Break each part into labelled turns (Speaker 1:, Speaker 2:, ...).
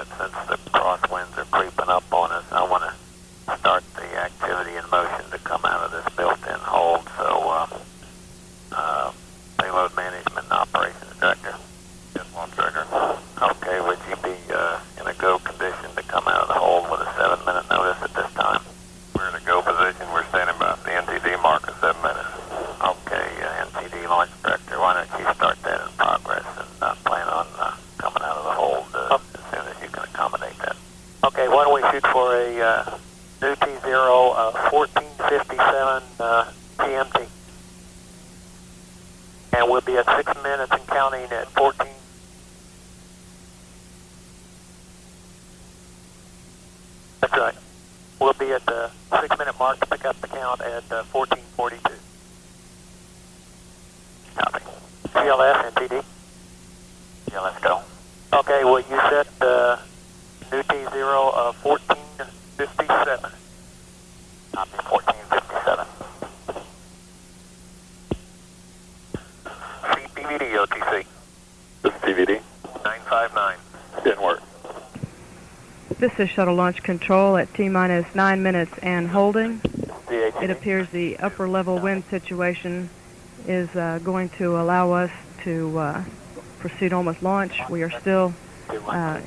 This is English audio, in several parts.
Speaker 1: but since the crosswinds are creeping up on us, I want to start the activity in motion to come out of this built-in hold. So, payload management and operations director. Yes, launch director. Okay, would you be in a go condition to come out of the hold with a 7-minute notice at this time? We're in a go position. We're standing by the NTD mark at 7 minutes. Okay, NTD launch director, why don't you start that in progress and plan on coming out of the hold as soon as you can accommodate that. Okay, why don't we shoot for a new T0 1457 GMT. And we'll be at 6 minutes and counting at 14. That's right. We'll be at the 6-minute mark to pick up the count at 1442. Copy. CLS and TD? Yeah, let's go. Okay, well, you set new T0 1457. Copy, 1457. CPVD, OTC.
Speaker 2: This is TVD.
Speaker 1: 959.
Speaker 2: Didn't work.
Speaker 3: This is Shuttle Launch Control at T-minus 9 minutes and holding. It appears the upper level wind situation is going to allow us to proceed on with launch. We are still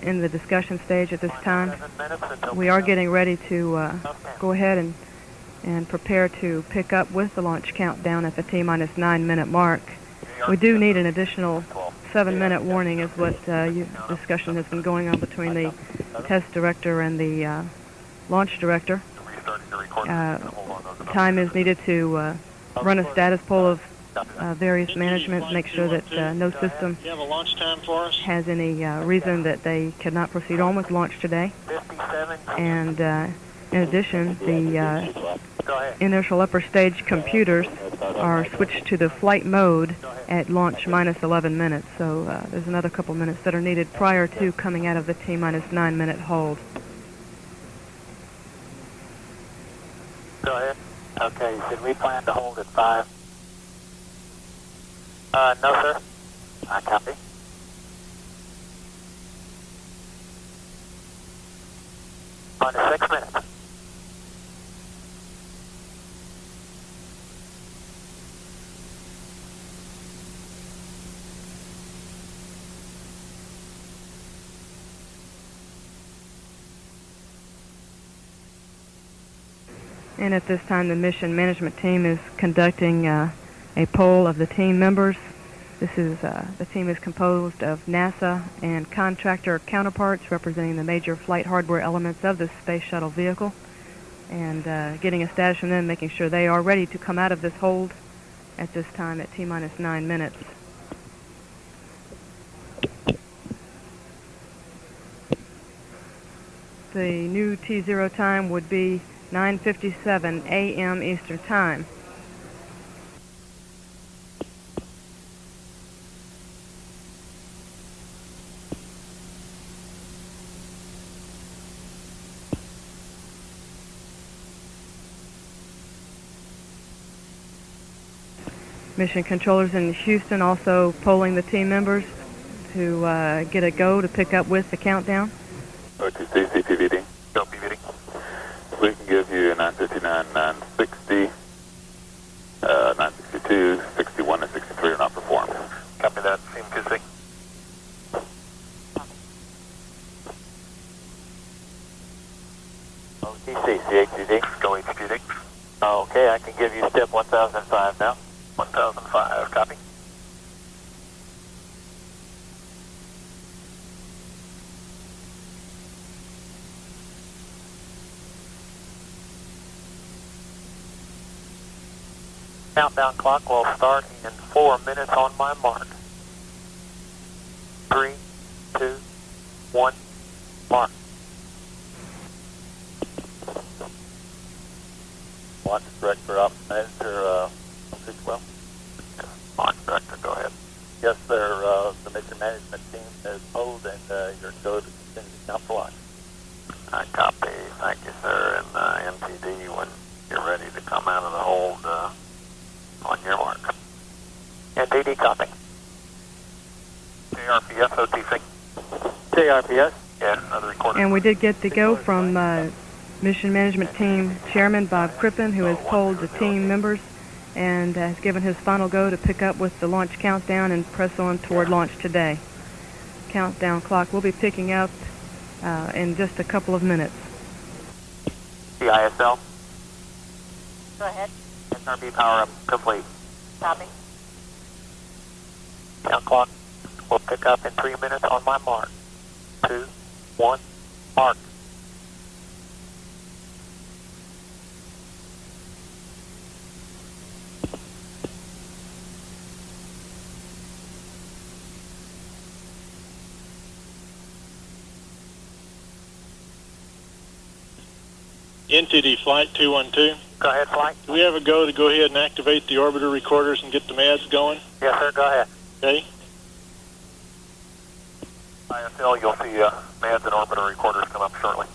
Speaker 3: in the discussion stage at this time. We are getting ready to go ahead and prepare to pick up with the launch countdown at the T-minus 9-minute mark. We do need an additional 7-minute warning is what discussion has been going on between the test director and the launch director. Time is needed to run a status poll of various management, make sure that no system has any reason that they cannot proceed on with launch today. And in addition, the inertial upper stage computers are switched to the flight mode at launch minus 11 minutes. So there's another couple minutes that are needed prior to coming out of the T-minus 9-minute hold.
Speaker 1: Go ahead. Okay, should we plan to hold at 5? No, sir. I copy. Minus 6 minutes.
Speaker 3: And at this time, the mission management team is conducting a poll of the team members. This is the team is composed of NASA and contractor counterparts representing the major flight hardware elements of the space shuttle vehicle, and getting a status from them, making sure they are ready to come out of this hold at this time at T-minus 9 minutes. The new T0 time would be 9:57 a.m. Eastern Time. Mission controllers in Houston also polling the team members to get a go to pick up with the countdown.
Speaker 2: OTC, CPVD.
Speaker 1: Go, PVD.
Speaker 2: We can give you 959, 960, 962, 61, and 63 are not performed.
Speaker 1: Copy that. Team 2C. OTC, CHGD. Go HGD. Okay, I can give you step 1005 now. 1005, copy. Countdown clock will start in 4 minutes on my mark. 3, 2, 1, mark. Launch director, op manager, 161. Launch director, go ahead. Yes, sir. The mission management team is polled, and you're go to continue to count for launch. I copy. Thank you, sir. And MTD, when you're ready to come out of the hold, on your mark. NTD copy. JRPS, OTC. JRPS, Yeah, another recorder.
Speaker 3: And we did get the go from Mission Management Team Chairman Bob Crippen, who has polled the team members and has given his final go to pick up with the launch countdown and press on toward launch today. Countdown clock will be picking up in just a couple of minutes.
Speaker 1: CISL.
Speaker 4: Go ahead.
Speaker 1: SRB power up complete.
Speaker 4: Copy.
Speaker 1: Count clock will pick up in 3 minutes on my mark. 2, 1, mark.
Speaker 5: NTD Flight 212.
Speaker 1: Go ahead, flight.
Speaker 5: Do we have a go ahead and activate the orbiter recorders and get the MADs going?
Speaker 1: Yes, sir, go ahead.
Speaker 5: Okay.
Speaker 1: ISL, you'll see MADs and orbiter recorders come up shortly.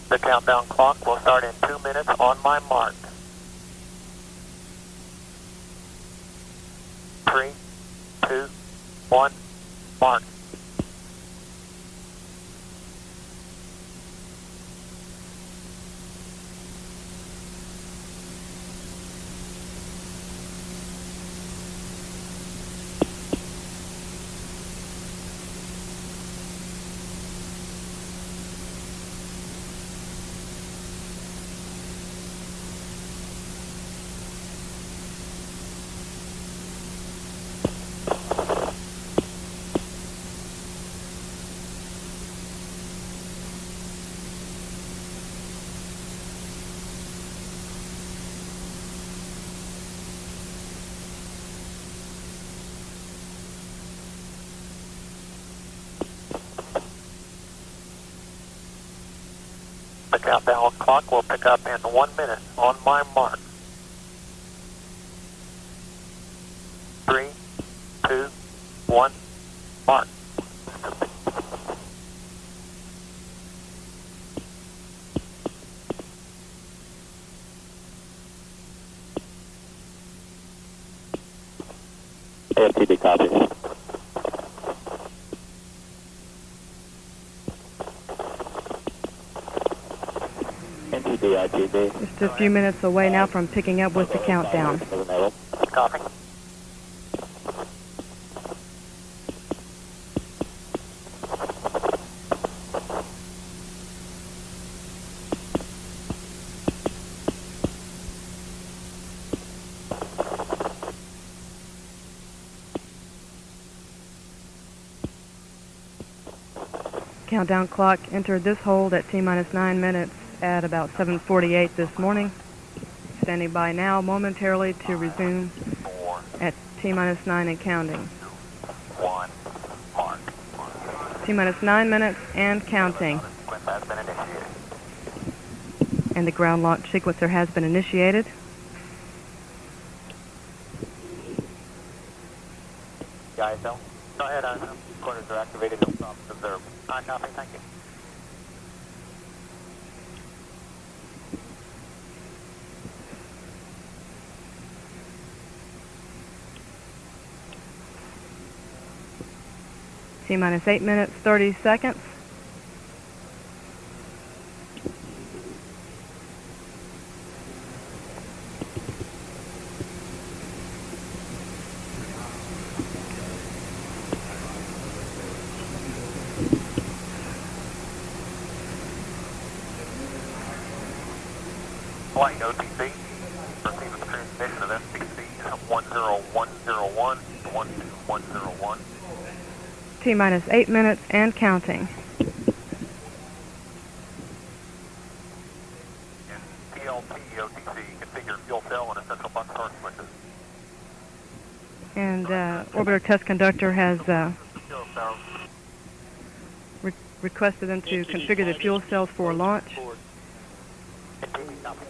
Speaker 1: The countdown clock will start in 2 minutes on my mark. 3, 2, 1, mark. The countdown clock will pick up in 1 minute on my mark. 3, 2, 1, mark.
Speaker 2: AFTD copy. NTD ITD.
Speaker 3: Just a few minutes away now from picking up with the countdown.
Speaker 1: Copy.
Speaker 3: Countdown clock entered this hold at T-minus 9 minutes at about 7:48 this morning. Standing by now momentarily to resume at T-minus 9 and counting.
Speaker 1: 1, mark.
Speaker 3: T-minus 9 minutes and counting.
Speaker 1: Sequence has been initiated.
Speaker 3: And the ground launch sequencer has been initiated.
Speaker 1: ISL. Go ahead, ISL. Recorders are activated. No problems observed. Copy, thank you.
Speaker 3: T-minus 8 minutes, 30 seconds.
Speaker 1: Flight OTC, proceed with the transmission of SPC 10101 to 12101.
Speaker 3: T-minus 8 minutes and counting.
Speaker 1: And PLP OTC, configure fuel cell and essential bus source switches.
Speaker 3: And orbiter test conductor has
Speaker 1: Fuel cells.
Speaker 3: requested them to configure the fuel cells for launch.
Speaker 1: NTD copy.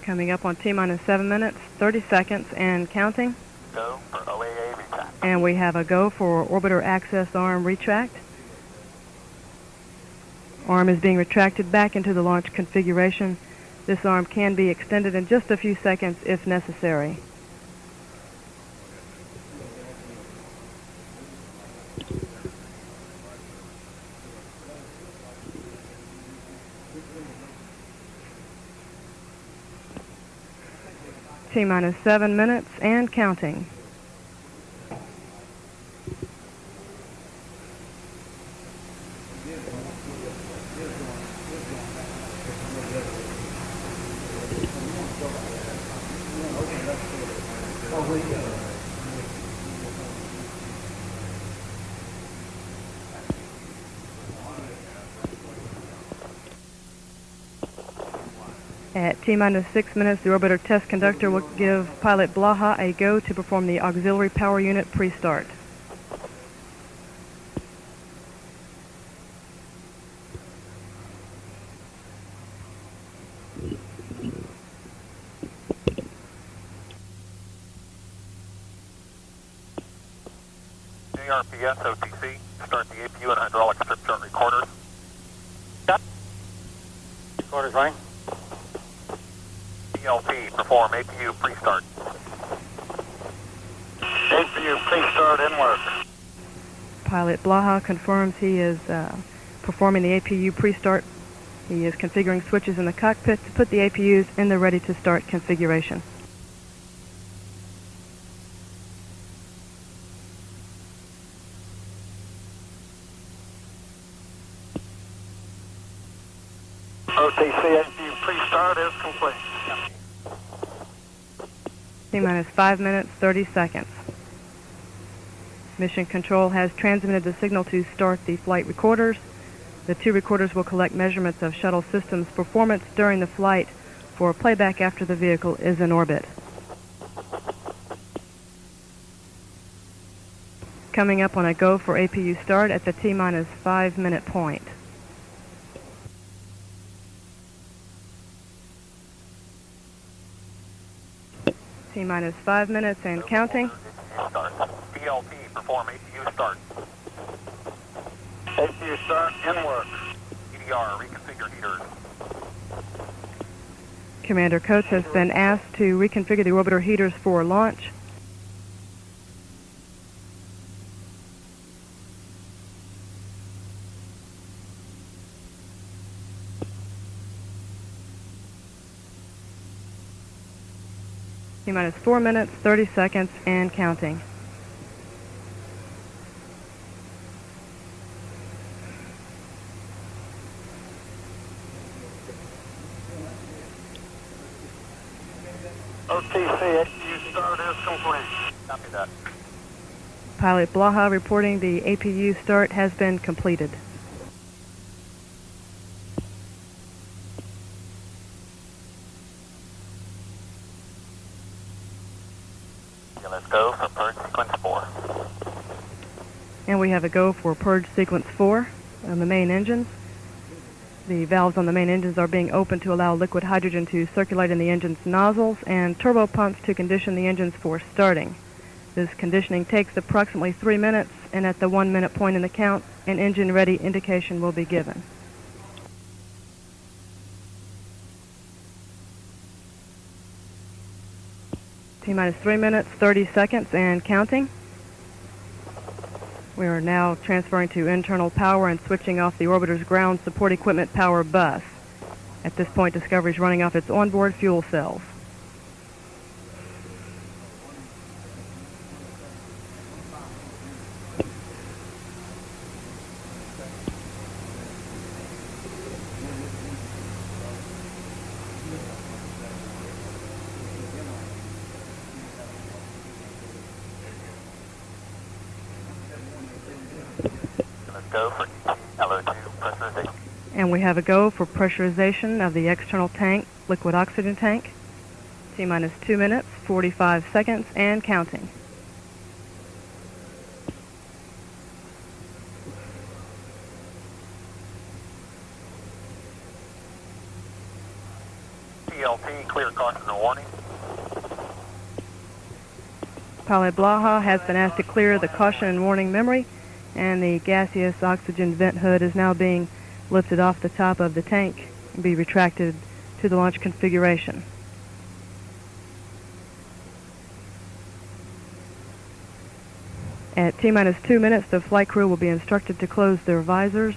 Speaker 3: Coming up on T-minus 7 minutes, 30 seconds, and counting.
Speaker 1: Go for OAA retract.
Speaker 3: And we have a go for orbiter access arm retract. Arm is being retracted back into the launch configuration. This arm can be extended in just a few seconds if necessary. T-minus 7 minutes and counting. At T-minus 6 minutes, the orbiter test conductor will give pilot Blaha a go to perform the auxiliary power unit pre-start.
Speaker 1: JRPS OTC, start the APU and hydraulic strip chart recorders.
Speaker 5: Recorders running.
Speaker 1: DLT, perform APU pre-start. APU pre-start in work.
Speaker 3: Pilot Blaha confirms he is performing the APU pre-start. He is configuring switches in the cockpit to put the APUs in the ready-to-start configuration.
Speaker 1: OTC APU pre-start is complete.
Speaker 3: T-minus 5 minutes, 30 seconds. Mission Control has transmitted the signal to start the flight recorders. The two recorders will collect measurements of shuttle systems performance during the flight for playback after the vehicle is in orbit. Coming up on a go for APU start at the T-minus 5 minute point. T-minus 5 minutes and counting.
Speaker 1: Start. BLT, perform APU start. APU start in work. EDR, reconfigure heaters.
Speaker 3: Commander Coates has been asked to reconfigure the orbiter heaters for launch. T-minus 4 minutes, 30 seconds, and counting.
Speaker 1: OTC APU start is complete. Copy that.
Speaker 3: Pilot Blaha reporting the APU start has been completed.
Speaker 1: Let's go for purge sequence 4.
Speaker 3: And we have a go for purge sequence 4 on the main engines. The valves on the main engines are being opened to allow liquid hydrogen to circulate in the engine's nozzles and turbo pumps to condition the engines for starting. This conditioning takes approximately 3 minutes, and at the 1 minute point in the count, an engine ready indication will be given. T-minus 3 minutes, 30 seconds, and counting. We are now transferring to internal power and switching off the orbiter's ground support equipment power bus. At this point, Discovery is running off its onboard fuel cells.
Speaker 1: Go for LO2 pressurization.
Speaker 3: And we have a go for pressurization of the external tank, liquid oxygen tank. T-minus 2 minutes, 45 seconds, and counting.
Speaker 1: TLT, clear caution
Speaker 3: Pilot Blaha has been asked to clear the caution and warning memory, and the gaseous oxygen vent hood is now being lifted off the top of the tank and be retracted to the launch configuration. At T-minus 2 minutes, the flight crew will be instructed to close their visors.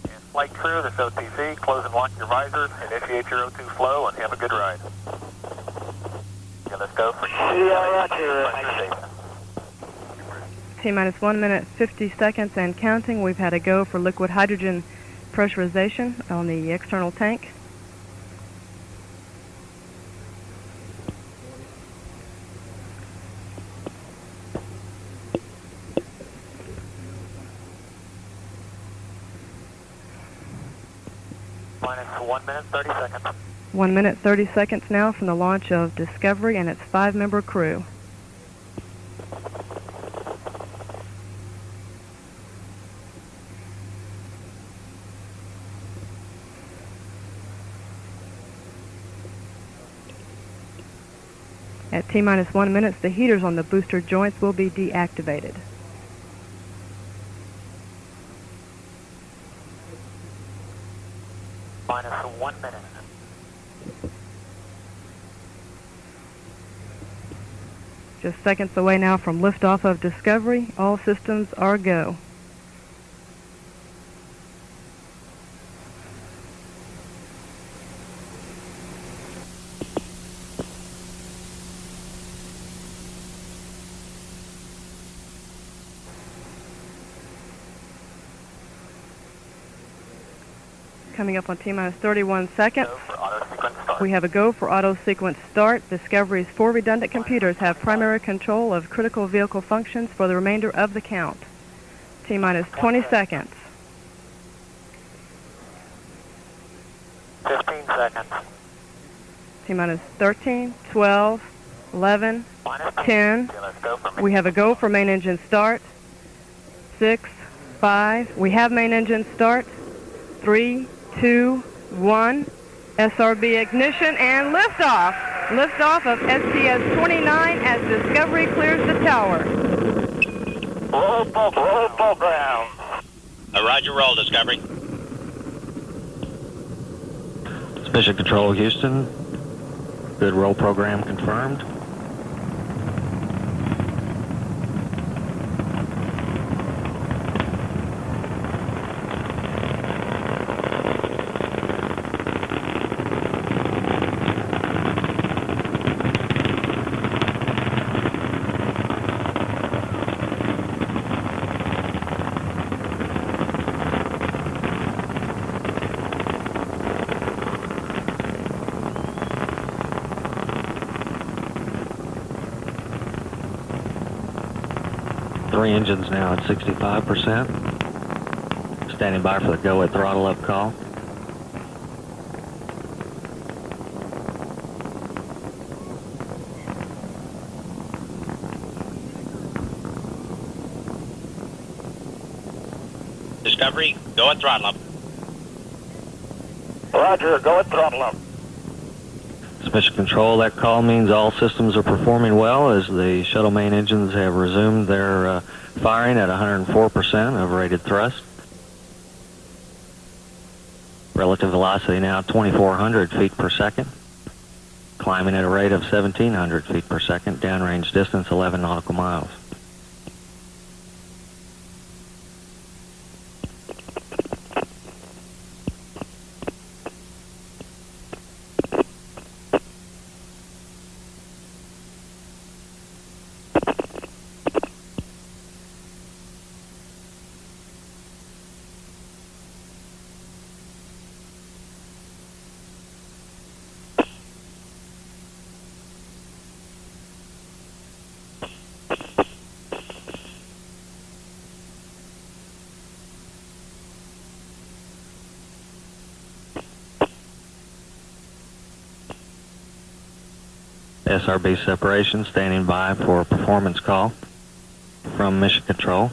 Speaker 1: And flight crew, this OTC, close and lock your visors, initiate your O2 flow, and have a good ride. Okay, let's go for
Speaker 3: T-minus 1 minute, 50 seconds and counting. We've had a go for liquid hydrogen pressurization on the external tank.
Speaker 1: Minus 1 minute, 30 seconds.
Speaker 3: 1 minute, 30 seconds now from the launch of Discovery and its 5-member crew. At T-minus 1 minute, the heaters on the booster joints will be deactivated.
Speaker 1: Minus 1 minute.
Speaker 3: Just seconds away now from liftoff of Discovery. All systems are go. Coming up on T-minus 31 seconds.
Speaker 1: Go for auto sequence start.
Speaker 3: We have a go for auto sequence start. Discovery's 4 redundant computers have primary control of critical vehicle functions for the remainder of the count. T-minus 20 seconds.
Speaker 1: 15 seconds.
Speaker 3: T-minus 13, 12, 11, 10.
Speaker 1: Okay, let's go for
Speaker 3: We have a go for main engine start. 6, 5. We have main engine start. 3, 2, 1. SRB ignition and liftoff. Liftoff of STS-29 as Discovery clears the tower.
Speaker 1: roll program.
Speaker 6: Roger, roll, Discovery.
Speaker 7: Mission Control, Houston. Good roll program confirmed. Three engines now at 65%. Standing by for the go at throttle up call.
Speaker 6: Discovery, go at throttle up.
Speaker 1: Roger, go at throttle up.
Speaker 7: Mission Control, that call means all systems are performing well as the shuttle main engines have resumed their firing at 104% of rated thrust. Relative velocity now 2,400 feet per second. Climbing at a rate of 1,700 feet per second. Downrange distance 11 nautical miles. SRB separation, standing by for a performance call from Mission Control.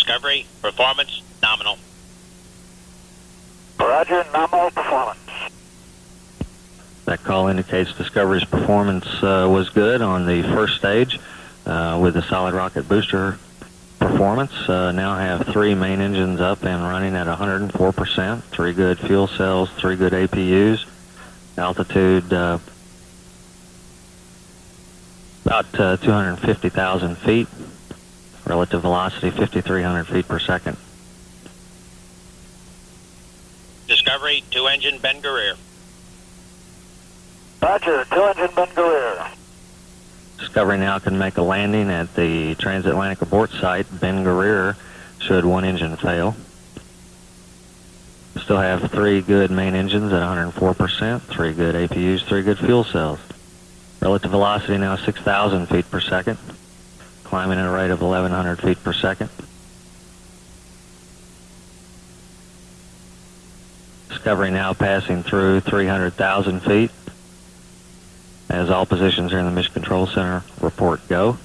Speaker 6: Discovery, performance nominal.
Speaker 2: Roger, nominal performance.
Speaker 7: That call indicates Discovery's performance was good on the first stage with the solid rocket booster performance. Now have 3 main engines up and running at 104%, 3 good fuel cells, 3 good APUs, altitude about 250,000 feet, relative velocity 5,300 feet per second.
Speaker 6: Discovery, 2-engine Ben Guerrier.
Speaker 2: Roger, 2-engine Ben Guerrier.
Speaker 7: Discovery now can make a landing at the transatlantic abort site, Ben Guerrier, should one engine fail. Still have 3 good main engines at 104%, 3 good APUs, 3 good fuel cells. Relative velocity now 6,000 feet per second, climbing at a rate of 1,100 feet per second. Discovery now passing through 300,000 feet. As all positions here in the Mission Control Center report go.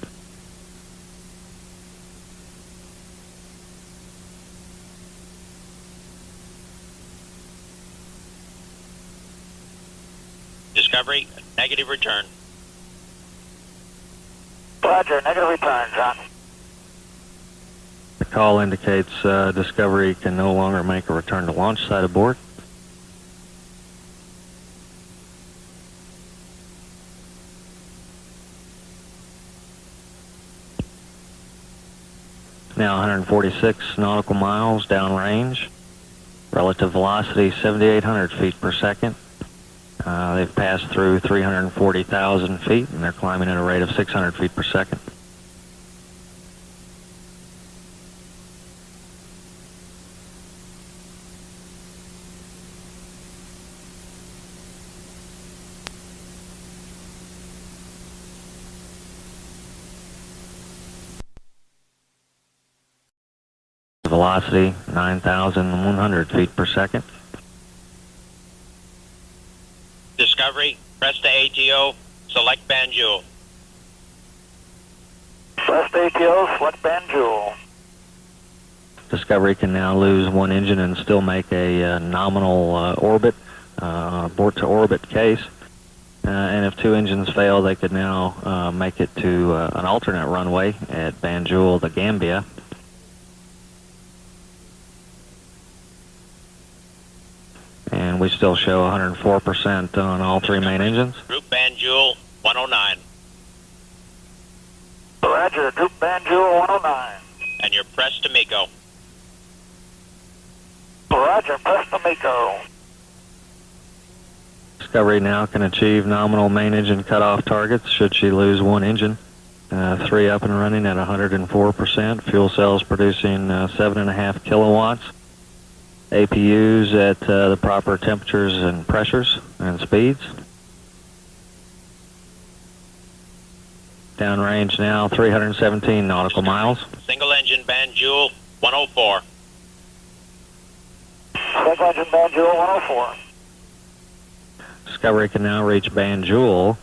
Speaker 6: Discovery, negative return.
Speaker 2: Roger, negative return, John.
Speaker 7: The call indicates Discovery can no longer make a return to launch site abort. Now 146 nautical miles downrange. Relative velocity 7,800 feet per second. They've passed through 340,000 feet and they're climbing at a rate of 600 feet per second. Velocity 9,100 feet per second.
Speaker 6: Discovery, press the ATO, select Banjul.
Speaker 2: Press ATO, select Banjul.
Speaker 7: Discovery can now lose one engine and still make a nominal orbit, abort to orbit case. And if 2 engines fail, they could now make it to an alternate runway at Banjul, the Gambia. And we still show 104% on all 3 main engines.
Speaker 6: Group Banjul, 109.
Speaker 2: Roger, Group Banjul 109.
Speaker 6: And you're pressed to MECO.
Speaker 2: Roger, press the MECO.
Speaker 7: Discovery now can achieve nominal main engine cutoff targets should she lose one engine. 3 up and running at 104%. Fuel cells producing 7.5 kilowatts. APUs at the proper temperatures and pressures and speeds. Downrange now 317 nautical miles.
Speaker 6: Single engine Banjul, 104.
Speaker 2: Single engine Banjul 104.
Speaker 7: Discovery can now reach Banjul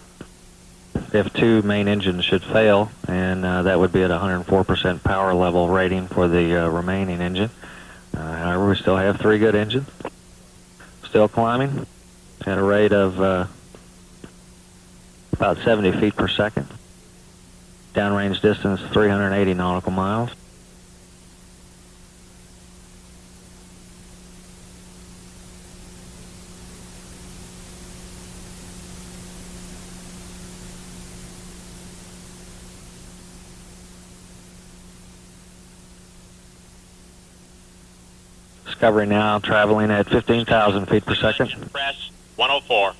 Speaker 7: if 2 main engines should fail, and that would be at 104% power level rating for the remaining engine. However, we still have 3 good engines. Still climbing at a rate of about 70 feet per second. Downrange distance 380 nautical miles. Discovery now traveling at 15,000 feet per second.
Speaker 6: Press, 104.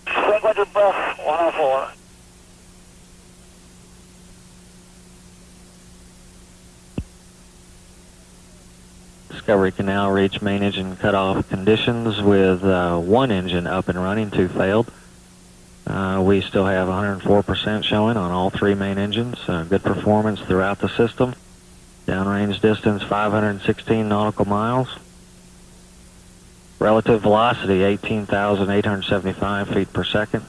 Speaker 2: Single engine press 104.
Speaker 7: Discovery can now reach main engine cutoff conditions with 1 engine up and running, 2 failed. We still have 104% showing on all 3 main engines. Good performance throughout the system. Downrange distance 516 nautical miles. Relative velocity 18,875 feet per second.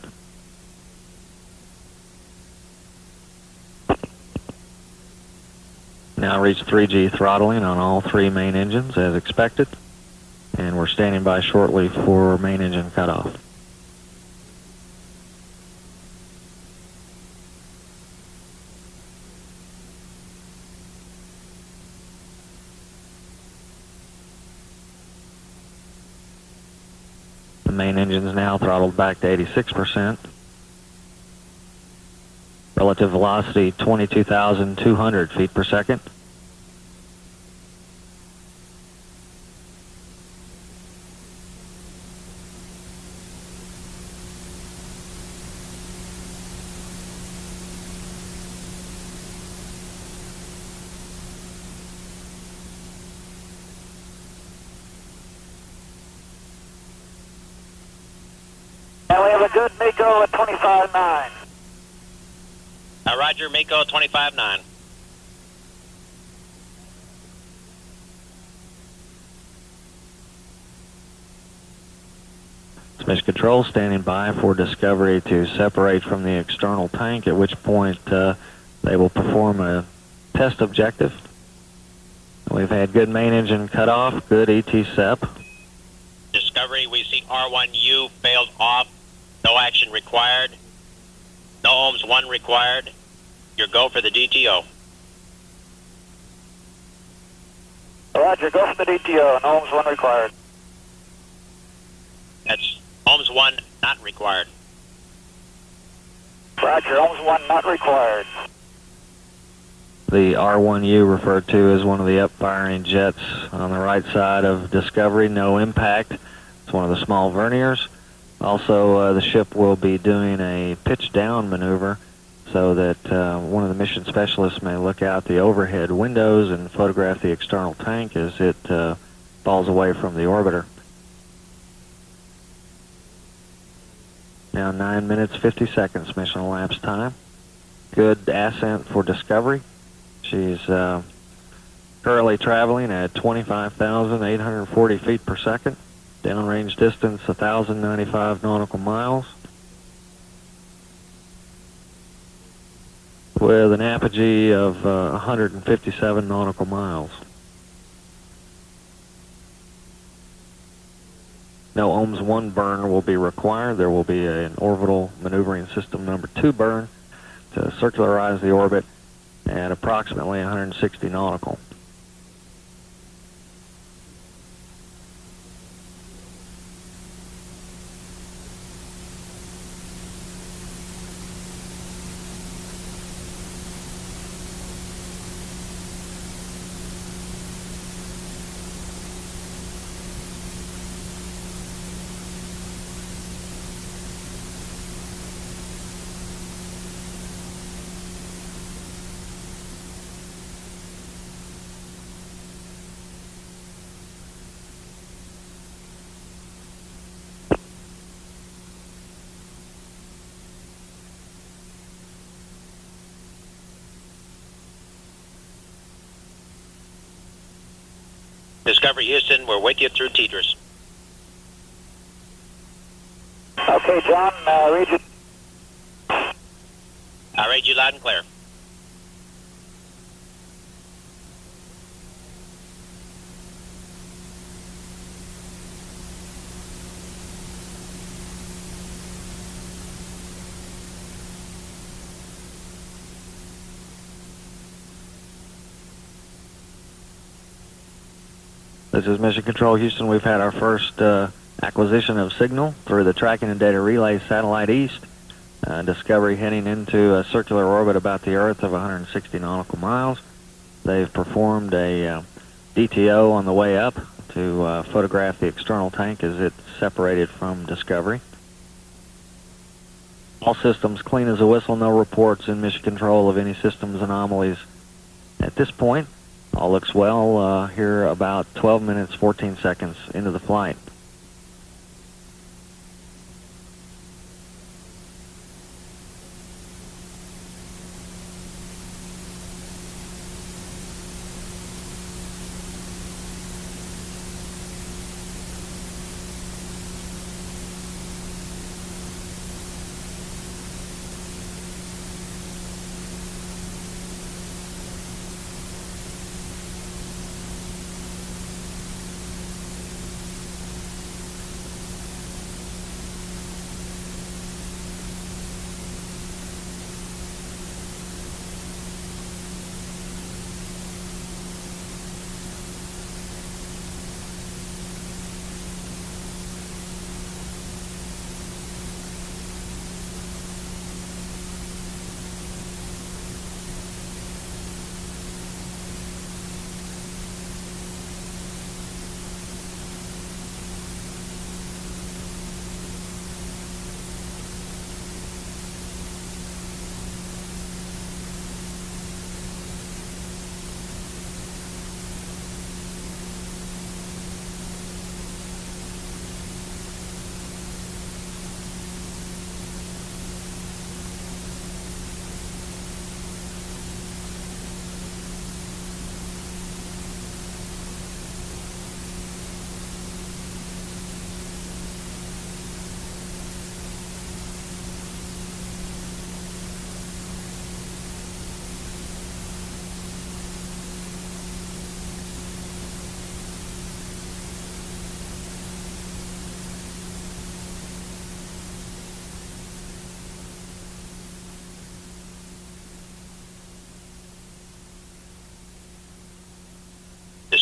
Speaker 7: Now reached 3G throttling on all three main engines as expected, and we're standing by shortly for main engine cutoff. The main engine is now throttled back to 86%. Relative velocity 22,200 feet per second.
Speaker 8: And we have a good MECO at 25.9.
Speaker 6: Roger, MECO 25.9.
Speaker 7: Mission Control standing by for Discovery to separate from the external tank, at which point they will perform a test objective. We've had good main engine cutoff, good ET-SEP.
Speaker 6: Discovery, we see R1U failed off. No action required. No ohms 1 required. Your go for the DTO.
Speaker 8: Roger, go for the DTO, and ohms 1 required.
Speaker 6: That's ohms 1 not required.
Speaker 8: Roger, ohms 1 not required.
Speaker 7: The R1U referred to as one of the up-firing jets on the right side of Discovery, no impact. It's one of the small verniers. Also, the ship will be doing a pitch-down maneuver so that one of the mission specialists may look out the overhead windows and photograph the external tank as it falls away from the orbiter. Now 9 minutes 50 seconds mission elapsed time. Good ascent for Discovery. She's currently traveling at 25,840 feet per second. Downrange distance 1,095 nautical miles. With an apogee of 157 nautical miles. No ohms 1 burn will be required. There will be an orbital maneuvering system number 2 burn to circularize the orbit at approximately 160 nautical.
Speaker 6: Discovery Houston, we're with you through Tetris.
Speaker 8: Okay, John, read it.
Speaker 6: I read you loud and clear.
Speaker 7: This is Mission Control Houston. We've had our first acquisition of signal through the Tracking and Data Relay Satellite East. Discovery heading into a circular orbit about the Earth of 160 nautical miles. They've performed a DTO on the way up to photograph the external tank as it's separated from Discovery. All systems clean as a whistle, no reports in Mission Control of any systems anomalies at this point. All looks well here about 12 minutes 14 seconds into the flight.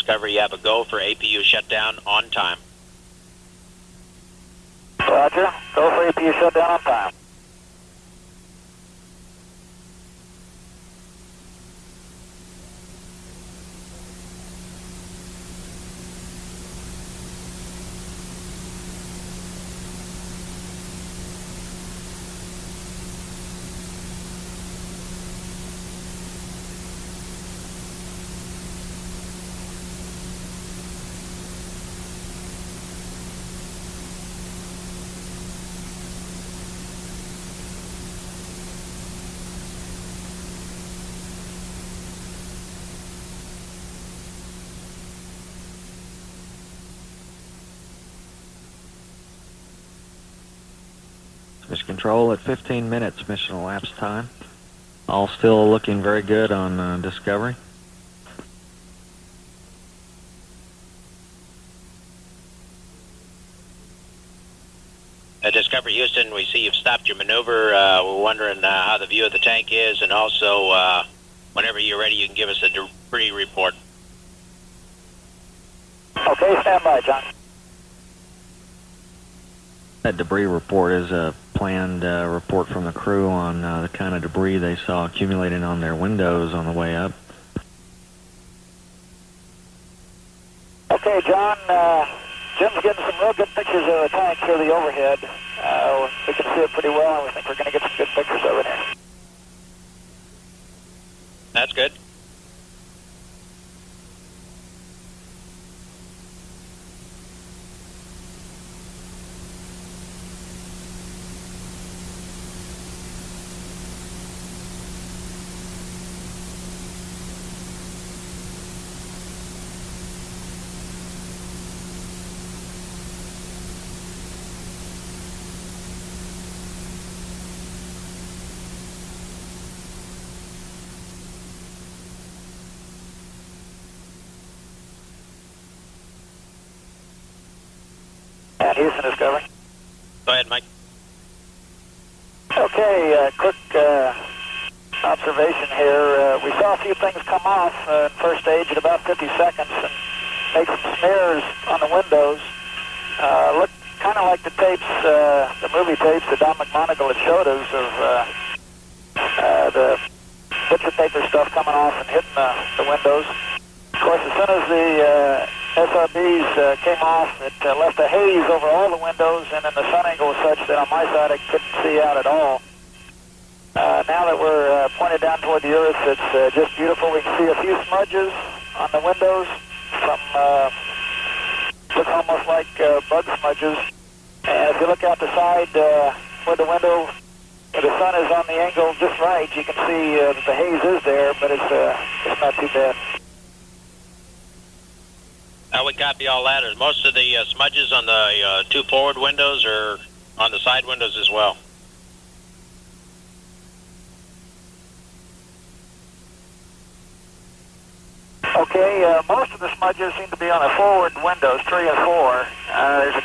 Speaker 6: Discovery. You have a go for APU shutdown on time.
Speaker 8: Roger. Go for APU shutdown on time.
Speaker 7: Mission Control at 15 minutes mission elapsed time. All still looking very good on Discovery.
Speaker 6: Discovery Houston, we see you've stopped your maneuver. We're wondering how the view of the tank is, and also whenever you're ready, you can give us a debris report.
Speaker 8: Okay, stand by, John.
Speaker 7: That debris report is a planned report from the crew on the kind of debris they saw accumulating on their windows on the way up.
Speaker 8: Okay, John, Jim's getting some real good pictures of the tank through the overhead. We can see it pretty well, and we think we're going to get some good pictures of it here.
Speaker 6: That's good.
Speaker 8: And Houston Discovery.
Speaker 6: Go ahead, Mike.
Speaker 8: Okay, quick observation here. We saw a few things come off in first stage at about 50 seconds and make some smears on the windows. Look kind of like the tapes, the movie tapes that Don McMonagle had showed us of the butcher paper stuff coming off and hitting the windows. Of course, as soon as the SRBs came off, it left a haze over all the windows, and then the sun angle was such that on my side I couldn't see out at all. Now that we're pointed down toward the earth, it's just beautiful. We can see a few smudges on the windows from looks almost like bug smudges. And if you look out the side where the window, where the sun is on the angle just right, you can see that the haze is there, but it's not too bad.
Speaker 6: We copy all that. Are most of the smudges on the two forward windows or on the side windows as well?
Speaker 8: Okay, most of the smudges seem to be on the forward windows, 3 and 4. There's a